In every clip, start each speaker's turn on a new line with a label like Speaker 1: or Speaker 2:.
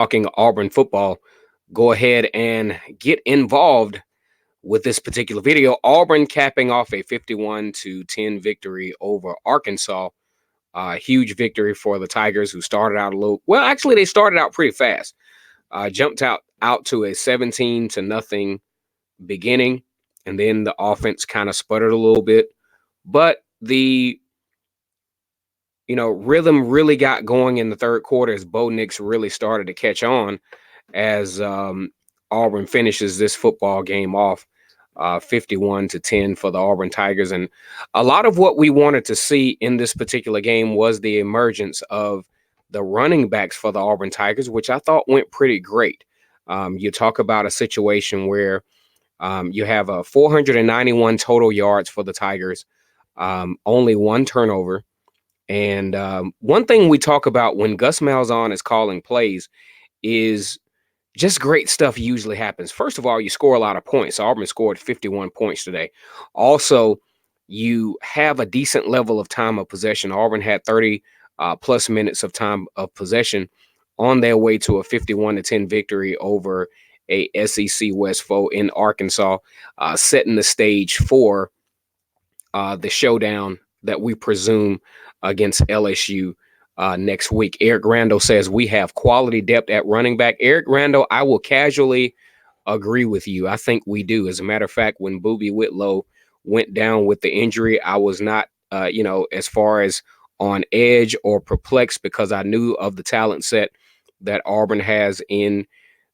Speaker 1: talking Auburn football, go ahead and get involved with this particular video. Auburn capping off a 51-10 victory over Arkansas. Huge victory for the Tigers, who started out a little. Well, actually, they started out pretty fast. Jumped out to a 17-0 beginning, and then the offense kind of sputtered a little bit. But the rhythm really got going in the third quarter as Bo Nix really started to catch on as Auburn finishes this football game off 51-10 for the Auburn Tigers. And a lot of what we wanted to see in this particular game was the emergence of the running backs for the Auburn Tigers, which I thought went pretty great. You talk about a situation where you have a 491 total yards for the Tigers, only one turnover. And one thing we talk about when Gus Malzahn is calling plays is just great stuff usually happens. First of all, you score a lot of points. Auburn scored 51 points today. Also, you have a decent level of time of possession. Auburn had 30 plus minutes of time of possession on their way to a 51-10 victory over a SEC West foe in Arkansas, setting the stage for the showdown that we presume against LSU next week. Eric Randall says we have quality depth at running back. Eric Randall, I will casually agree with you. I think we do. As a matter of fact, when Boobie Whitlow went down with the injury, I was not, as far as on edge or perplexed, because I knew of the talent set that Auburn has in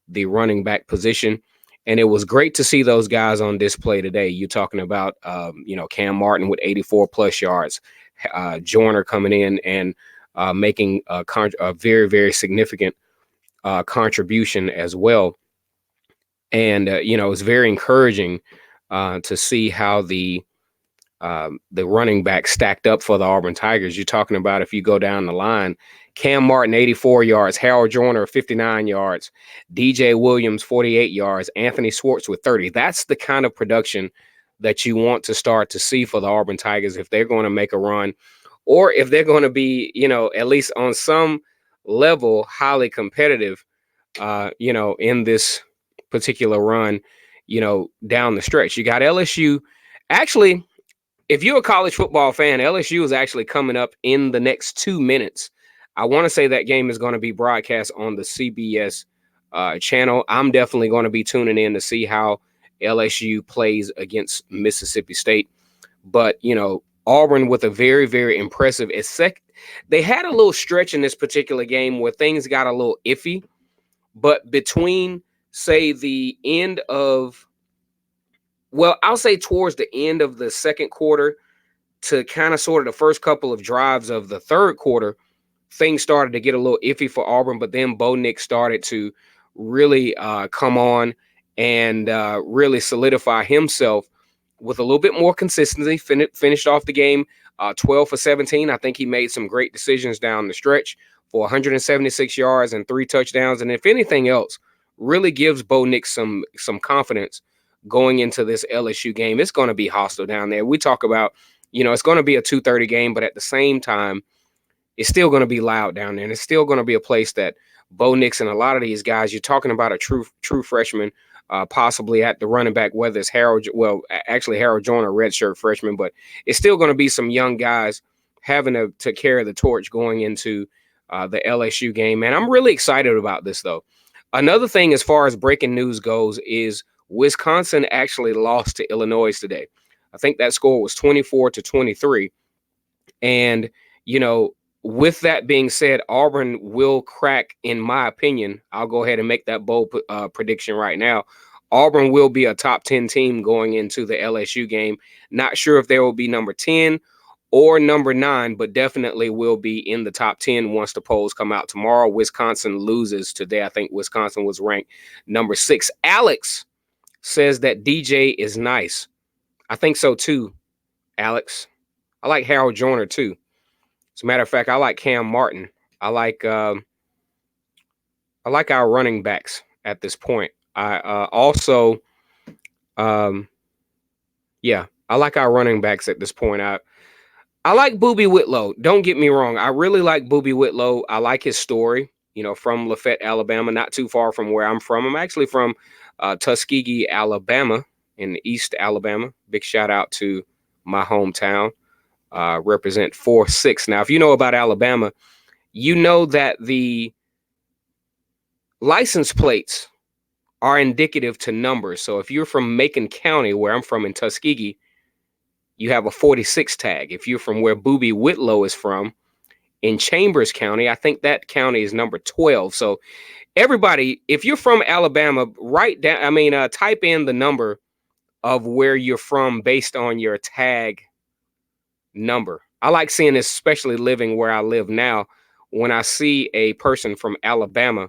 Speaker 1: the running back position. And it was great to see those guys on display today. You're talking about, Cam Martin with 84 plus yards, Joyner coming in and making a very, very significant contribution as well. And, it's very encouraging to see how the running back stacked up for the Auburn Tigers. You're talking about, if you go down the line, Cam Martin, 84 yards, Harold Joyner, 59 yards, DJ Williams, 48 yards, Anthony Swartz with 30. That's the kind of production that you want to start to see for the Auburn Tigers if they're going to make a run, or if they're going to be, at least on some level, highly competitive, in this particular run, down the stretch. You got LSU. Actually, if you're a college football fan, LSU is actually coming up in the next 2 minutes. I want to say that game is going to be broadcast on the CBS channel. I'm definitely going to be tuning in to see how LSU plays against Mississippi State. But, Auburn with a very, very impressive. They had a little stretch in this particular game where things got a little iffy. But between, say, the end of, well, I'll say towards the end of the second quarter to kind of sort of the first couple of drives of the third quarter, things started to get a little iffy for Auburn. But then Bo Nix started to really come on and really solidify himself with a little bit more consistency. Finished off the game 12 for 17. I think he made some great decisions down the stretch for 176 yards and 3 touchdowns. And if anything else, really gives Bo Nix some confidence going into this LSU game. It's going to be hostile down there. We talk about, it's going to be a 2:30 game, but at the same time, it's still going to be loud down there. And it's still going to be a place that Bo Nix and a lot of these guys, you're talking about a true freshman, possibly at the running back, whether it's Harold Joyner, redshirt freshman, but it's still going to be some young guys having to carry the torch going into the LSU game. And I'm really excited about this, though. Another thing as far as breaking news goes is Wisconsin actually lost to Illinois today. I think that score was 24-23. And, with that being said, Auburn will crack, in my opinion. I'll go ahead and make that bold prediction right now. Auburn will be a top 10 team going into the LSU game. Not sure if they will be number 10 or number 9, but definitely will be in the top 10 once the polls come out tomorrow. Wisconsin loses today. I think Wisconsin was ranked number 6. Alex says that DJ is nice. I think so too, Alex. I like Harold Joyner too. As a matter of fact, I like Cam Martin. I like our running backs at this point. I like our running backs at this point. I like Boobie Whitlow. Don't get me wrong. I really like Boobie Whitlow. I like his story. from Lafayette, Alabama, not too far from where I'm from. I'm actually from Tuskegee, Alabama, in East Alabama. Big shout out to my hometown. Represent 4-6. Now, if you know about Alabama, you know that the license plates are indicative to numbers. So if you're from Macon County, where I'm from in Tuskegee, you have a 46 tag. If you're from where Booby Whitlow is from in Chambers County, I think that county is number 12. So everybody, if you're from Alabama, write down, type in the number of where you're from based on your tag number. I like seeing this, especially living where I live now. When I see a person from Alabama,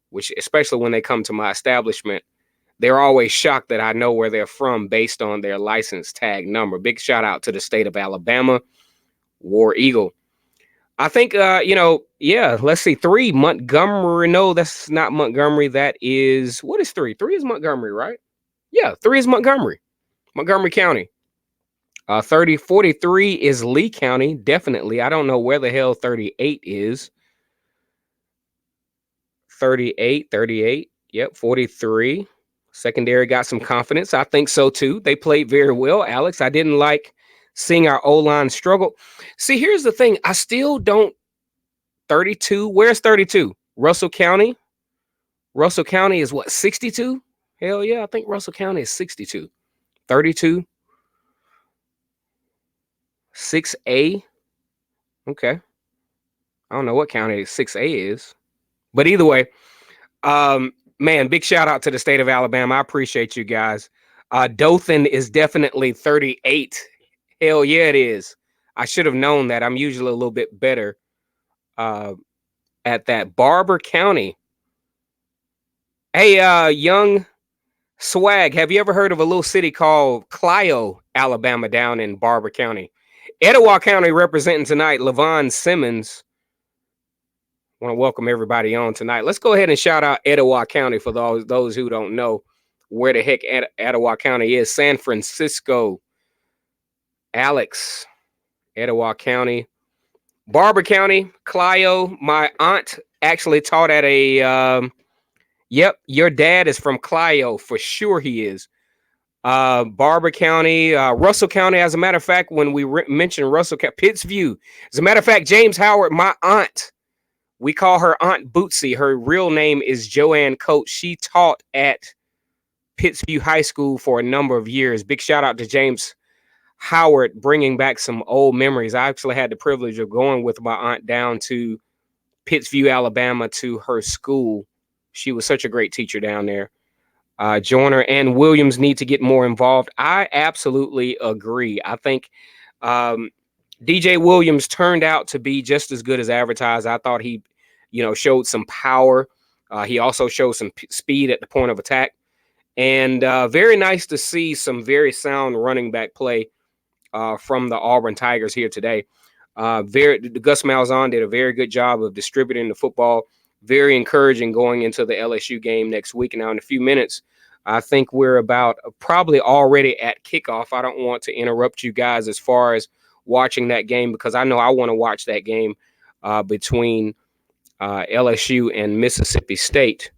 Speaker 1: which especially when they come to my establishment, they're always shocked that I know where they're from based on their license tag number. Big shout out to the state of Alabama, War Eagle. I think, let's see, 3, Montgomery. No, that's not Montgomery. That is, what is 3? 3 is Montgomery, right? Yeah, 3 is Montgomery County. 43 is Lee County, definitely. I don't know where the hell 38 is. 38. Yep, 43. Secondary got some confidence. I think so too. They played very well, Alex. I didn't like seeing our O-line struggle. See, here's the thing. I still don't. 32. Where's 32? Russell County. Russell County is what, 62? Hell yeah, I think Russell County is 62. 32. 6A. Okay. I don't know what county 6A is. But either way, man, big shout out to the state of Alabama. I appreciate you guys. Dothan is definitely 38. Hell yeah, it is. I should have known that. I'm usually a little bit better at that. Barber County. Hey, young swag, have you ever heard of a little city called Clio, Alabama, down in Barber County? Etowah County representing tonight, Levon Simmons. I want to welcome everybody on tonight. Let's go ahead and shout out Etowah County for those who don't know where the heck Etowah County is. San Francisco. Alex, Etowah County. Barber County, Clio. My aunt actually taught at a, yep, your dad is from Clio. For sure he is. Barber County, Russell County. As a matter of fact, when we mentioned Russell County, Pittsview. As a matter of fact, James Howard, my aunt, we call her Aunt Bootsy. Her real name is Joanne Coates. She taught at Pittsview High School for a number of years. Big shout out to James Howard, bringing back some old memories. I actually had the privilege of going with my aunt down to Pittsview, Alabama, to her school. She was such a great teacher down there. Joyner and Williams need to get more involved. I absolutely agree. I think DJ Williams turned out to be just as good as advertised. I thought he, showed some power. He also showed some speed at the point of attack. And very nice to see some very sound running back play from the Auburn Tigers here today. Gus Malzahn did a very good job of distributing the football. Very encouraging going into the LSU game next week. Now, in a few minutes, I think we're about probably already at kickoff. I don't want to interrupt you guys as far as watching that game, because I know I want to watch that game between LSU and Mississippi State.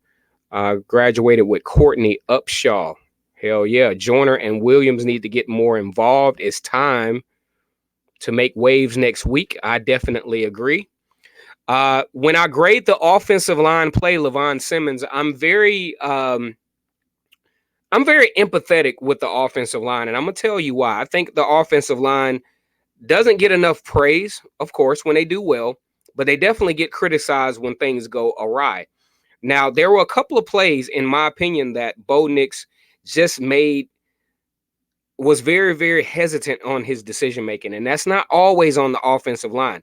Speaker 1: Graduated with Courtney Upshaw. Hell yeah. Joyner and Williams need to get more involved. It's time to make waves next week. I definitely agree. When I grade the offensive line play, Levon Simmons, I'm very empathetic with the offensive line, and I'm going to tell you why. I think the offensive line doesn't get enough praise, of course, when they do well, but they definitely get criticized when things go awry. Now, there were a couple of plays, in my opinion, that Bo Nix just was very, very hesitant on his decision-making, and that's not always on the offensive line.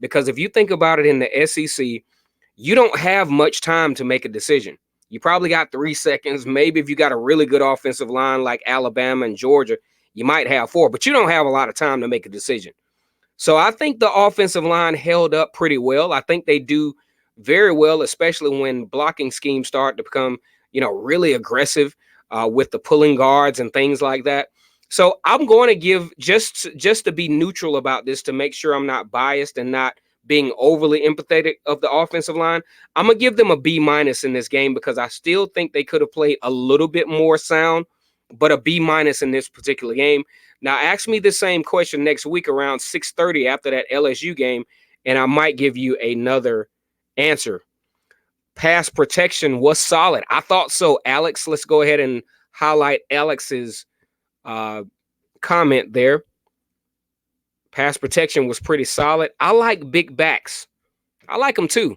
Speaker 1: Because if you think about it, in the SEC, you don't have much time to make a decision. You probably got 3 seconds. Maybe if you got a really good offensive line like Alabama and Georgia, you might have 4, but you don't have a lot of time to make a decision. So I think the offensive line held up pretty well. I think they do very well, especially when blocking schemes start to become, really aggressive with the pulling guards and things like that. So I'm going to give, just to be neutral about this, to make sure I'm not biased and not being overly empathetic of the offensive line. I'm gonna give them a B minus in this game because I still think they could have played a little bit more sound, but a B minus in this particular game. Now, ask me the same question next week around 6:30 after that LSU game, and I might give you another answer. Pass protection was solid. I thought so, Alex. Let's go ahead and highlight Alex's comment there. Pass protection was pretty solid. I like big backs. I like them too.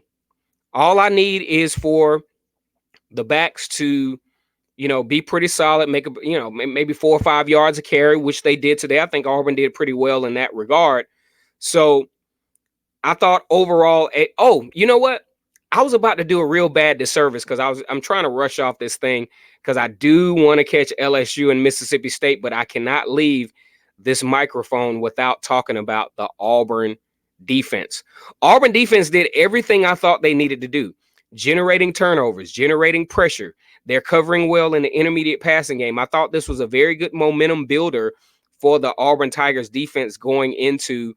Speaker 1: All I need is for the backs to, be pretty solid, make maybe 4 or 5 yards of carry, which they did today. I think Auburn did pretty well in that regard. So I thought overall, you know what? I was about to do a real bad disservice because I'm trying to rush off this thing because I do want to catch LSU and Mississippi State, but I cannot leave this microphone without talking about the Auburn defense. Auburn defense did everything I thought they needed to do. Generating turnovers, generating pressure. They're covering well in the intermediate passing game. I thought this was a very good momentum builder for the Auburn Tigers defense going into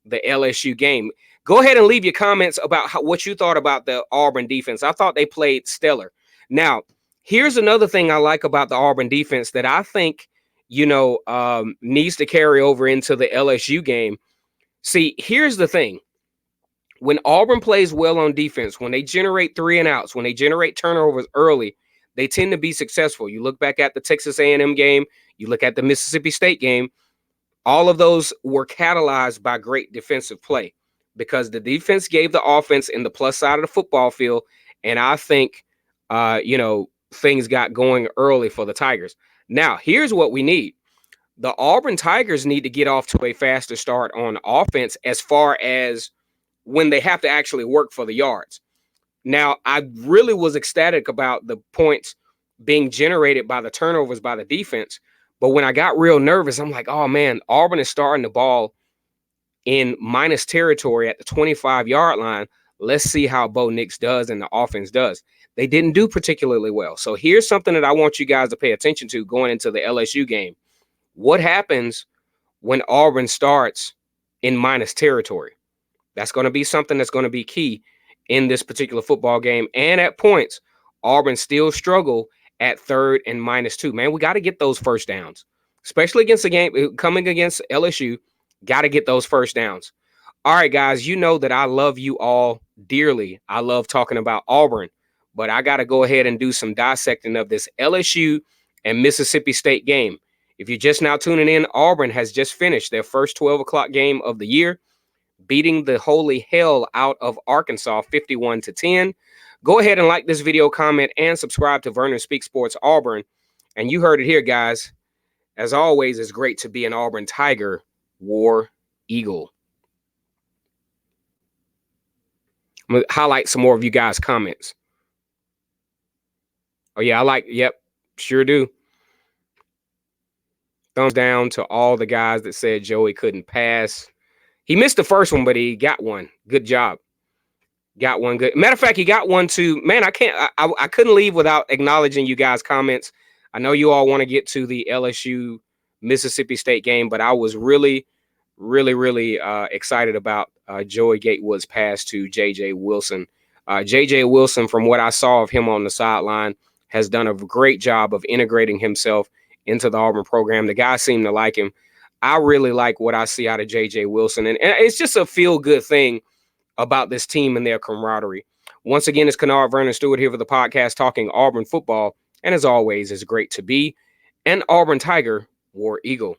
Speaker 1: the LSU game. Go ahead and leave your comments about what you thought about the Auburn defense. I thought they played stellar. Now, here's another thing I like about the Auburn defense that I think, needs to carry over into the LSU game. See, here's the thing. When Auburn plays well on defense, when they generate 3 and outs, when they generate turnovers early, they tend to be successful. You look back at the Texas A&M game, you look at the Mississippi State game, all of those were catalyzed by great defensive play because the defense gave the offense in the plus side of the football field. And I think, things got going early for the Tigers. Now, here's what we need. The Auburn Tigers need to get off to a faster start on offense as far as when they have to actually work for the yards. Now, I really was ecstatic about the points being generated by the turnovers by the defense. But when I got real nervous, I'm like, oh, man, Auburn is starting the ball in minus territory at the 25-yard line. Let's see how Bo Nix does and the offense does. They didn't do particularly well. So here's something that I want you guys to pay attention to going into the LSU game. What happens when Auburn starts in minus territory? That's going to be something that's going to be key in this particular football game. And at points, Auburn still struggle at 3rd and -2. Man, we got to get those first downs, especially against the game coming against LSU. Got to get those first downs. All right, guys, you know that I love you all dearly. I love talking about Auburn, but I got to go ahead and do some dissecting of this LSU and Mississippi State game. If you're just now tuning in, Auburn has just finished their first 12 o'clock game of the year, beating the holy hell out of Arkansas 51-10. Go ahead and like this video, comment, and subscribe to Vernon Speaks Sports Auburn. And you heard it here, guys. As always, it's great to be an Auburn Tiger, War Eagle. I'm going to highlight some more of you guys' comments. Oh, yeah, yep, sure do. Thumbs down to all the guys that said Joey couldn't pass. He missed the first one, but he got one. Good job. Got one good. Matter of fact, he got one too. Man, I couldn't leave without acknowledging you guys' comments. I know you all want to get to the LSU Mississippi State game, but I was really excited about Joey Gatewood's pass to J.J. Wilson. J.J. Wilson, from what I saw of him on the sideline, has done a great job of integrating himself into the Auburn program. The guys seem to like him. I really like what I see out of J.J. Wilson, and it's just a feel-good thing about this team and their camaraderie. Once again, it's Kennard Vernon Stewart here for the podcast talking Auburn football, and as always, it's great to be an Auburn Tiger, War Eagle.